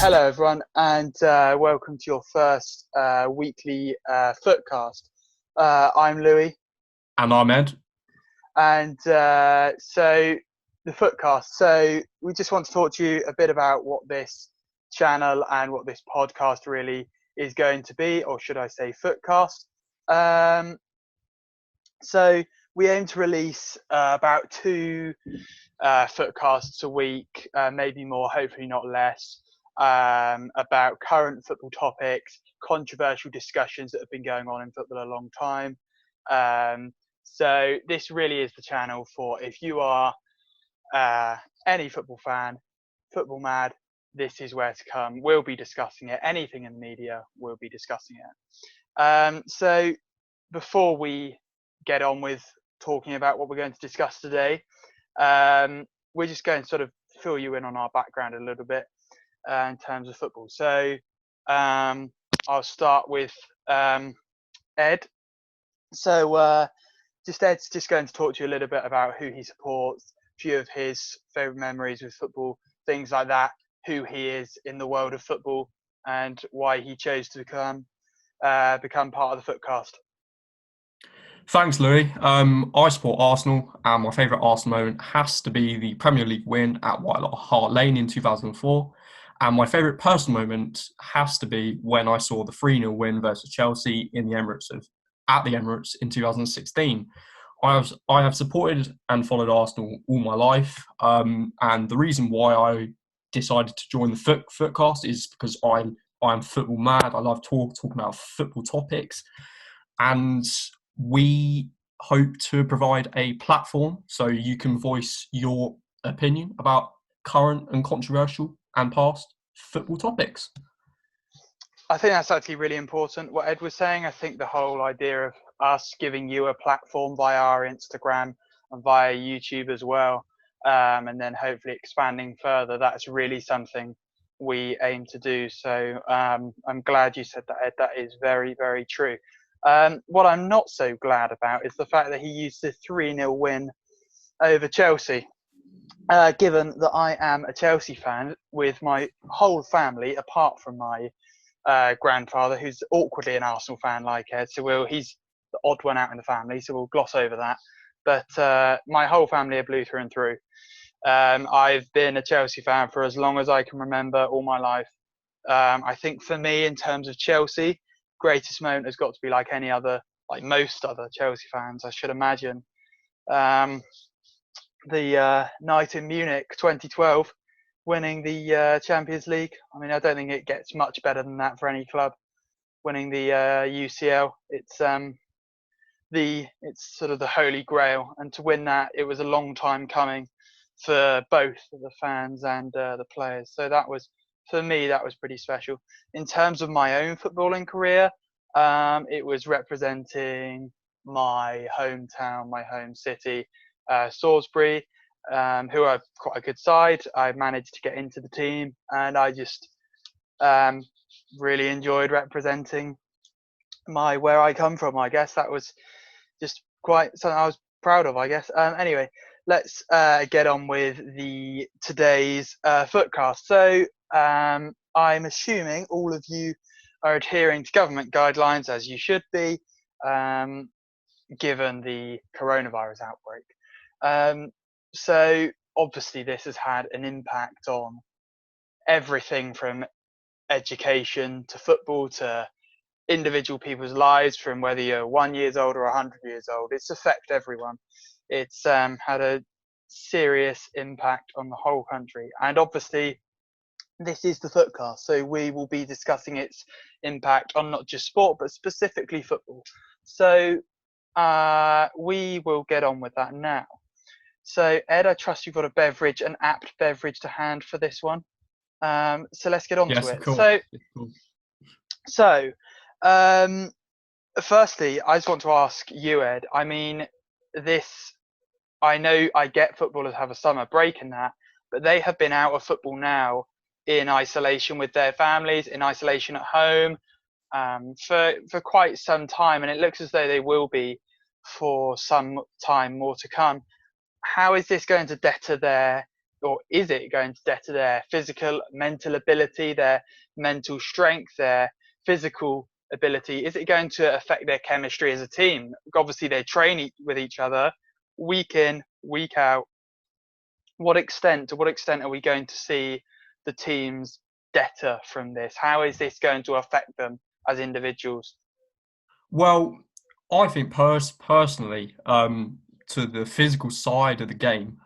Hello, everyone, and welcome to your first weekly Footcast. I'm Louis, And I'm Ed. and so the Footcast. So we just want to talk to you a bit about what this channel and what this podcast really is going to be, or should I say Footcast. So we aim to release about two Footcasts a week, maybe more, hopefully not less, about current football topics, controversial discussions that have been going on in football a long time. So this really is the channel for if you are any football fan, football mad, this is where to come. We'll be discussing it. Anything in the media, we'll be discussing it. So before we get on with talking about what we're going to discuss today, we're just going to sort of fill you in on our background a little bit in terms of football. So I'll start with Ed. So Ed's just going to talk to you a little bit about who he supports, a few of his favourite memories with football, things like that, who he is in the world of football, and why he chose to become part of the Footcast. Thanks, Louis. I support Arsenal, and my favourite Arsenal moment has to be the Premier League win at White Hart Lane in 2004. And my favourite personal moment has to be when I saw the 3-0 win versus Chelsea at the Emirates in 2016. I have supported and followed Arsenal all my life, and the reason why I decided to join the Footcast is because I'm football mad. I love talking about football topics, and we hope to provide a platform so you can voice your opinion about current and controversial and past football topics. I think that's actually really important, what Ed was saying. I think the whole idea of us giving you a platform via our Instagram and via YouTube as well, and then hopefully expanding further, that's really something we aim to do. So I'm glad you said that, Ed. That is very, very true. What I'm not so glad about is the fact that he used the 3-0 win over Chelsea. Given that I am a Chelsea fan with my whole family, apart from my grandfather, who's awkwardly an Arsenal fan like Ed, so he's the odd one out in the family, so we'll gloss over that. But my whole family are blue through and through. I've been a Chelsea fan for as long as I can remember, all my life. I think for me, in terms of Chelsea, greatest moment has got to be like most other Chelsea fans, I should imagine. The night in Munich 2012, winning the Champions League. I mean, I don't think it gets much better than that for any club. Winning the UCL, it's sort of the holy grail, and to win that, it was a long time coming for both the fans and the players. So that was, for me, that was pretty special. In terms of my own footballing career, it was representing my hometown, my home city, Salisbury, who are quite a good side. I managed to get into the team, and I just really enjoyed representing where I come from. I guess that was just quite something I was proud of, I guess. Anyway, let's get on with today's Footcast. So I'm assuming all of you are adhering to government guidelines, as you should be, given the coronavirus outbreak. So obviously this has had an impact on everything from education to football to individual people's lives, from whether you're 1 year old or 100 years old. It's affected everyone. It's had a serious impact on the whole country. And obviously this is the Footcast, so we will be discussing its impact on not just sport, but specifically football. So we will get on with that now. So Ed, I trust you've got an apt beverage to hand for this one. So let's get on to it. Cool. So firstly, I just want to ask you, Ed. I mean, I know I get footballers have a summer break and that, but they have been out of football now in isolation with their families, in isolation at home, for quite some time, and it looks as though they will be for some time more to come. How is this going to deter their or is it going to deter their physical, mental ability, their mental strength, their physical ability? Is it going to affect their chemistry as a team? Obviously, they train with each other week in, week out. To what extent are we going to see the teams deter from this? How is this going to affect them as individuals? Well, I think personally, to the physical side of the game,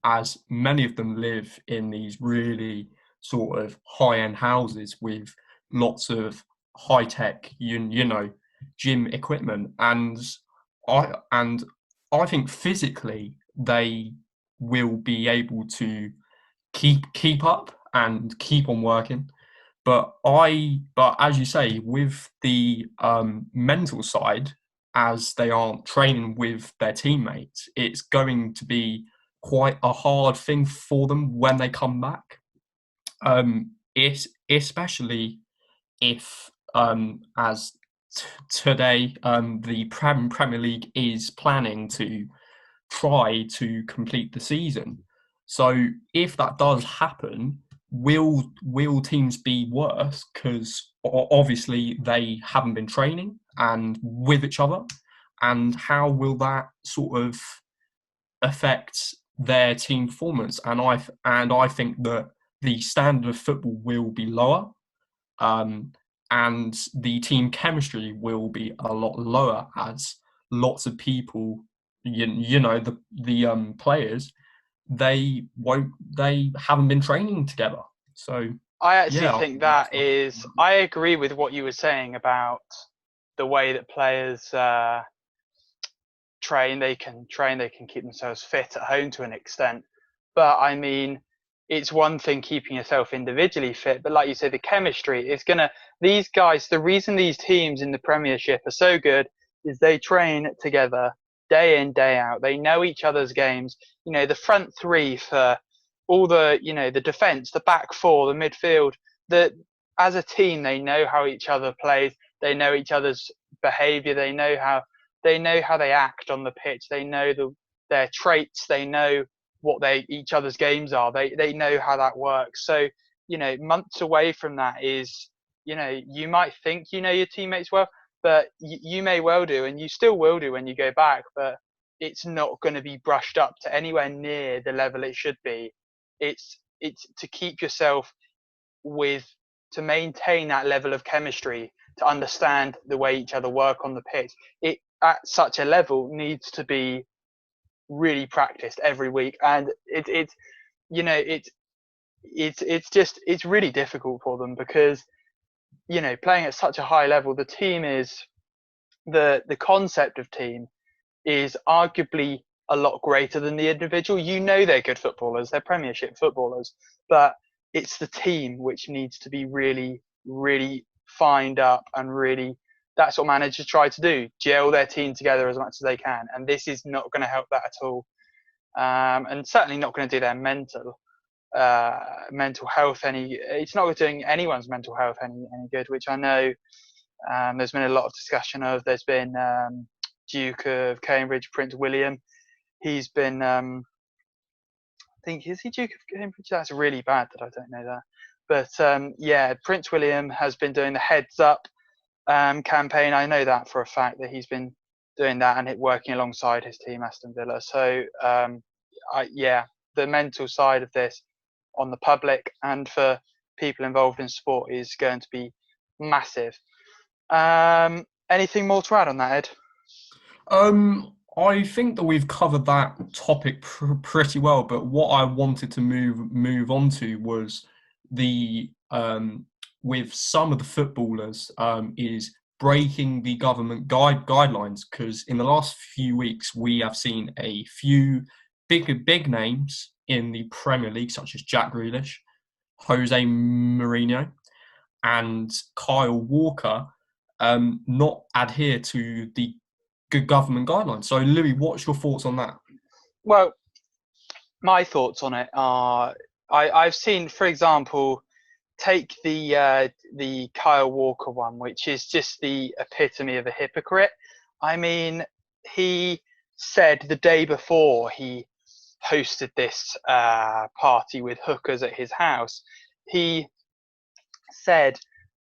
as many of them live in these really sort of high-end houses with lots of high-tech, you know, gym equipment, and I think physically they will be able to keep up and keep on working. But as you say, with the mental side, as they aren't training with their teammates, it's going to be quite a hard thing for them when they come back. It's especially if, as today, the Premier League is planning to try to complete the season. So if that does happen, will teams be worse because obviously they haven't been training and with each other, and how will that sort of affect their team performance? And I think that the standard of football will be lower, um, and the team chemistry will be a lot lower as lots of people, you know, the players, they haven't been training together. So I actually yeah, I think think that's that is, I agree with what you were saying about the way that players train, they can keep themselves fit at home to an extent. But I mean, it's one thing keeping yourself individually fit, but like you say, the chemistry is these guys, the reason these teams in the Premiership are so good is they train together day in, day out. They know each other's games. You know, the front three for all the defense, the back four, the midfield, the, as a team, they know how each other plays. They know each other's behavior. They know how they act on the pitch. They know their traits. They know what each other's games are. They know how that works. So, months away from that is, you might think you know your teammates well, but you may well do, and you still will do when you go back, but it's not going to be brushed up to anywhere near the level it should be. It's to keep yourself with to maintain that level of chemistry, to understand the way each other work on the pitch. It at such a level needs to be really practiced every week, and it's it's really difficult for them because playing at such a high level, the team is the concept of team is arguably a lot greater than the individual. They're good footballers, they're Premiership footballers, but it's the team which needs to be really, really fined up, and really that's what managers try to do, gel their team together as much as they can. And this is not going to help that at all. And certainly not going to do their mental health it's not doing anyone's mental health any good, which I know there's been a lot of discussion of. There's been Duke of Cambridge, Prince William. He's been, I think, is he Duke of Cambridge? That's really bad that I don't know that. But yeah, Prince William has been doing the Heads Up campaign. I know that for a fact, that he's been doing that and working alongside his team, Aston Villa. So yeah, the mental side of this on the public and for people involved in sport is going to be massive. Anything more to add on that, Ed? I think that we've covered that topic pretty well, but what I wanted to move on to was the with some of the footballers is breaking the government guidelines, because in the last few weeks we have seen a few big names in the Premier League, such as Jack Grealish, Jose Mourinho, and Kyle Walker, not adhere to the good government guidelines. So, Louis, what's your thoughts on that? Well, my thoughts on it are, I've seen, for example, take the Kyle Walker one, which is just the epitome of a hypocrite. I mean, he said the day before he hosted this party with hookers at his house. He said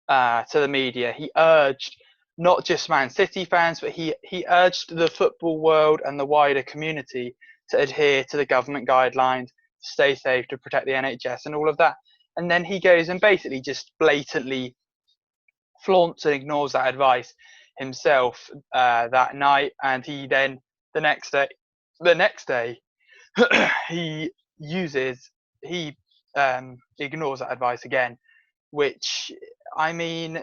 to the media, he urged not just Man City fans, but he urged the football world and the wider community to adhere to the government guidelines, to stay safe, to protect the NHS and all of that. And then he goes and basically just blatantly flaunts and ignores that advice himself that night. And he then the next day he ignores that advice again, which, I mean,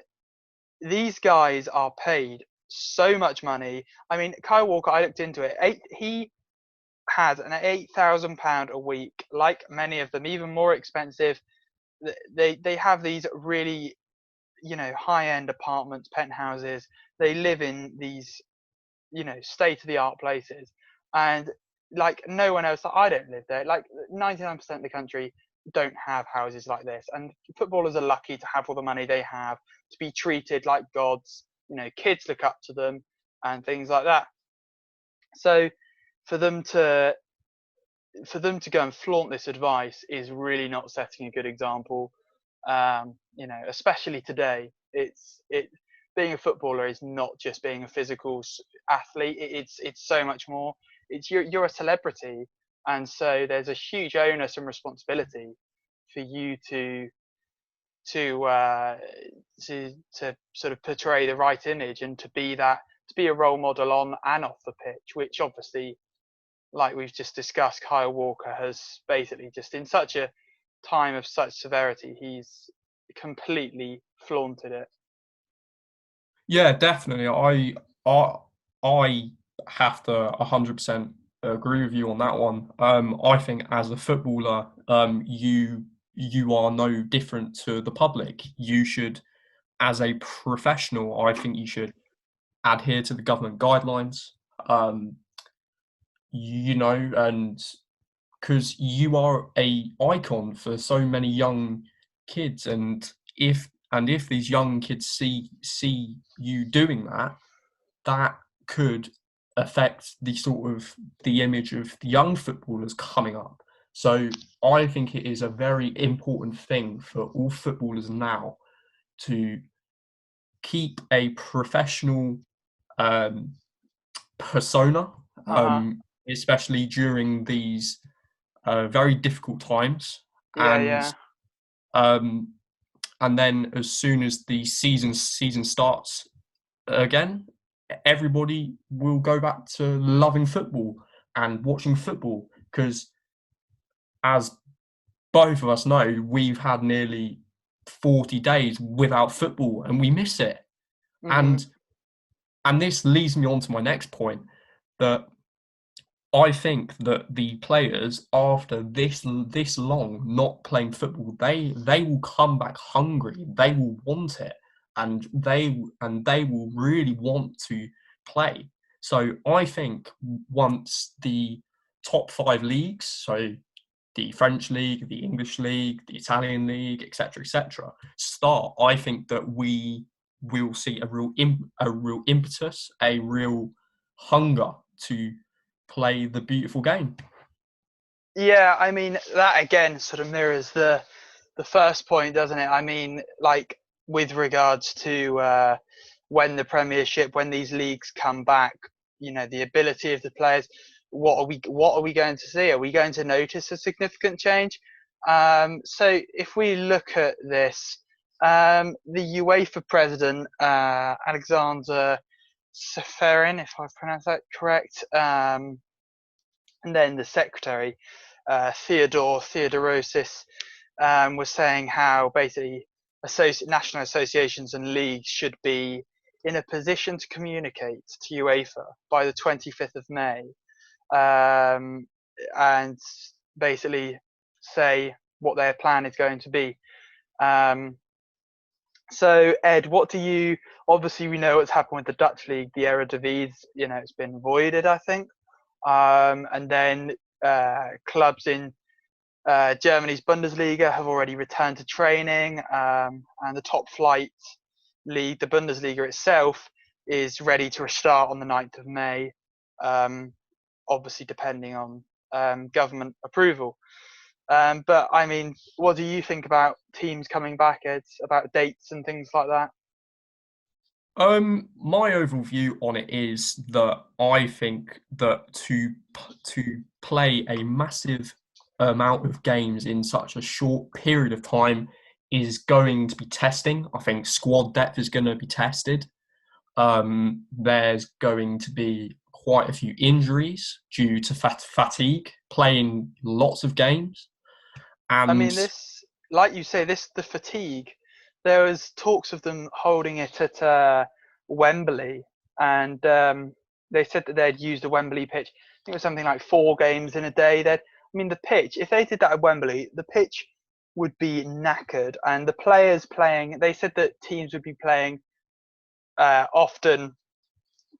these guys are paid so much money. I mean, Kyle Walker, I looked into it. He has an £8,000 a week, like many of them, even more expensive. They have these really, high end apartments, penthouses. They live in these, state of the art places, and like no one else. I don't live there. Like 99% of the country don't have houses like this, and footballers are lucky to have all the money they have, to be treated like gods. Kids look up to them and things like that. So for them to go and flaunt this advice is really not setting a good example. Especially today, being a footballer is not just being a physical athlete. It's so much more. It's you're a celebrity, and so there's a huge onus and responsibility for you to sort of portray the right image and to be a role model on and off the pitch, which obviously, like we've just discussed, Kyle Walker has basically just in such a time of such severity, he's completely flaunted it. Yeah, definitely. I have to 100% agree with you on that one. I think as a footballer, you are no different to the public. You should, as a professional, I think you should adhere to the government guidelines. And because you are a icon for so many young kids, and if these young kids see you doing that, that could affect the image of the young footballers coming up. So I think it is a very important thing for all footballers now to keep a professional persona, especially during these very difficult times. Yeah. And then as soon as the season starts again, everybody will go back to loving football and watching football, because as both of us know, we've had nearly 40 days without football and we miss it. Mm-hmm. And this leads me on to my next point, that I think that the players, after this long not playing football, they will come back hungry. They will want it, and they will really want to play. So I think once the top 5 leagues, so the French league, the English league, the Italian league, etc., start, I think that we will see a real impetus, a real hunger to play the beautiful game. Yeah, I mean, that again sort of mirrors the first point, doesn't it? I mean, like with regards to when the Premiership, when these leagues come back, the ability of the players. What are we going to see? Are we going to notice a significant change? So if we look at this, the UEFA president, Alexander Seferin, if I pronounce that correct, and then the secretary, Theodorosis, was saying how basically national associations and leagues should be in a position to communicate to UEFA by the 25th of May, and basically say what their plan is going to be. So Ed, obviously we know what's happened with the Dutch league, the Eredivisie, it's been voided, I think. And then clubs in Germany's Bundesliga have already returned to training, and the top flight league, the Bundesliga itself, is ready to restart on the 9th of May, obviously depending on government approval. But I mean, what do you think about teams coming back, Ed? About dates and things like that? My overall view on it is that I think that to play a massive amount of games in such a short period of time is going to be testing. I think squad depth is going to be tested. There's going to be quite a few injuries due to fatigue, playing lots of games, I mean, and this, like you say, the fatigue. There was talks of them holding it at Wembley, and they said that they'd used a Wembley pitch. I think it was something like 4 games in a day. I mean, the pitch. If they did that at Wembley, the pitch would be knackered, and the players playing. They said that teams would be playing often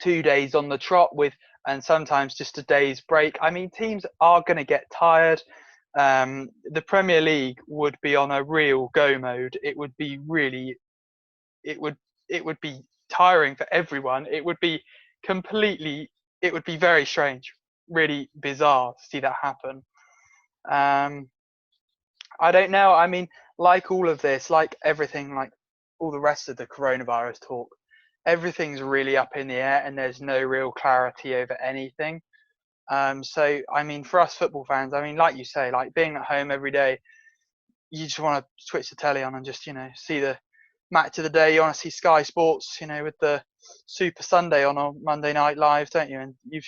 2 days on the trot with, and sometimes just a day's break. I mean, teams are going to get tired. The Premier League would be on a real go mode. It would be really, it would, it would be tiring for everyone. It would be completely, it would be very strange, really bizarre to see that happen. Um, I don't know. I mean, like all of this, like everything, like all the rest of the coronavirus talk, everything's really up in the air and there's no real clarity over anything. So, I mean, for us football fans, I mean, like you say, like being at home every day, you just want to switch the telly on and just, see the match of the day. You want to see Sky Sports, with the Super Sunday on Monday Night Live, don't you? And you've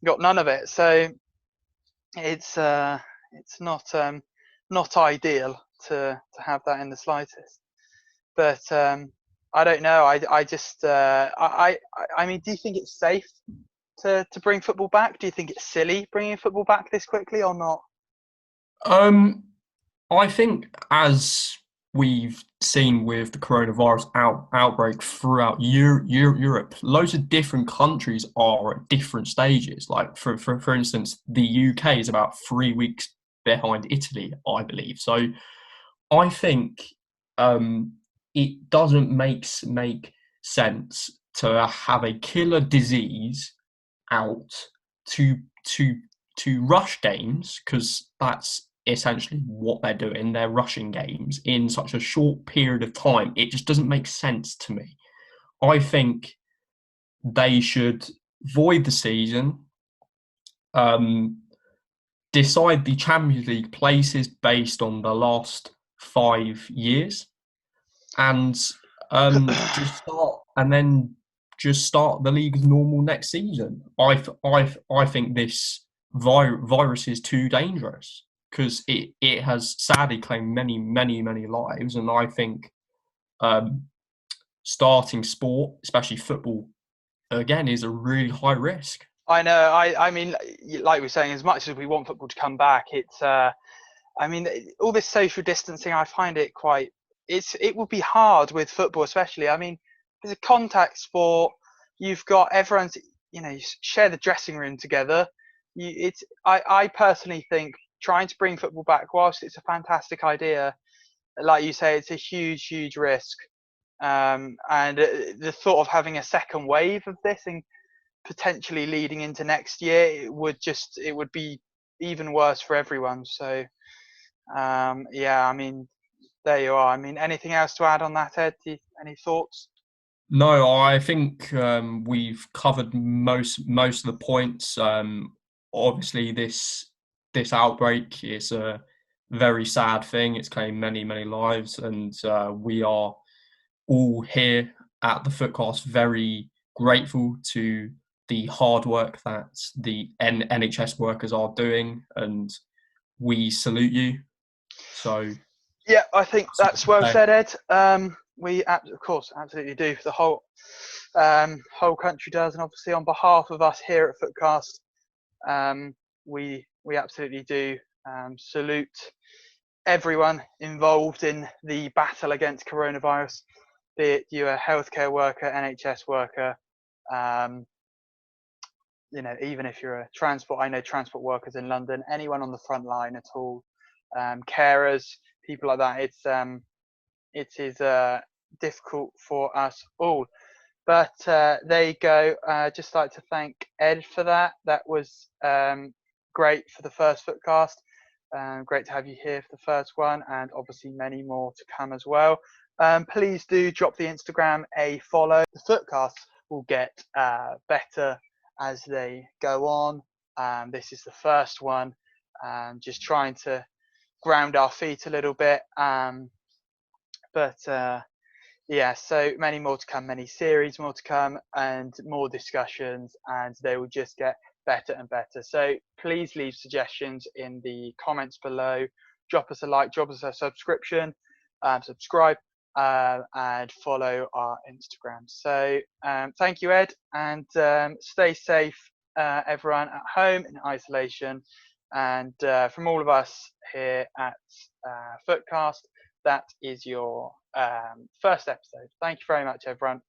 got none of it. So it's not ideal to have that in the slightest. But I don't know. I just I mean, do you think it's safe to bring football back? Do you think it's silly bringing football back this quickly or not? um, I think as we've seen with the coronavirus outbreak throughout Europe, loads of different countries are at different stages. Like for instance, the UK is about 3 weeks behind Italy, I believe. So I think um, it doesn't make sense to have a killer disease out to to to rush games, because that's essentially what they're doing. They're rushing games in such a short period of time. It just doesn't make sense to me. I think they should void the season, um, decide the Champions League places based on the last 5 years, and just start and then just start the league as normal next season. I think this virus is too dangerous because it has sadly claimed many lives, and I think um, starting sport, especially football, again is a really high risk. I know. I mean, like we are saying, as much as we want football to come back, it's. I mean, all this social distancing, I find it quite. It would be hard with football, especially. I mean, it's a contact sport. You've got everyone's. You share the dressing room together. It's. I personally think trying to bring football back, whilst it's a fantastic idea, like you say, it's a huge risk. And the thought of having a second wave of this and potentially leading into next year, it would be even worse for everyone. So yeah, I mean, there you are. I mean, anything else to add on that, Ed? Any thoughts? No, I think we've covered most of the points. Obviously, this outbreak is a very sad thing. It's claimed many lives, and we are all here at the Footcast very grateful to the hard work that the NHS workers are doing, and we salute you. So, Yeah, I think that's all that's well I say. said, Ed. We of course absolutely do. The whole country does, and obviously on behalf of us here at Footcast, we absolutely do salute everyone involved in the battle against coronavirus, be it you a healthcare worker, NHS worker, um, even if you're a transport. I know transport workers in London, anyone on the front line at all, carers, people like that. It is difficult for us all. But there you go. Just like to thank Ed for that. That was great for the first Footcast. Great to have you here for the first one, and obviously many more to come as well. Please do drop the Instagram a follow. The Footcasts will get better as they go on. This is the first one, just trying to ground our feet a little bit. Yeah, so many more to come, many series more to come, and more discussions, and they will just get better and better. So please leave suggestions in the comments below. Drop us a like, drop us a subscription, subscribe, and follow our Instagram. So thank you, Ed, and stay safe, everyone at home in isolation. And from all of us here at Footcast, that is your first episode. Thank you very much, everyone.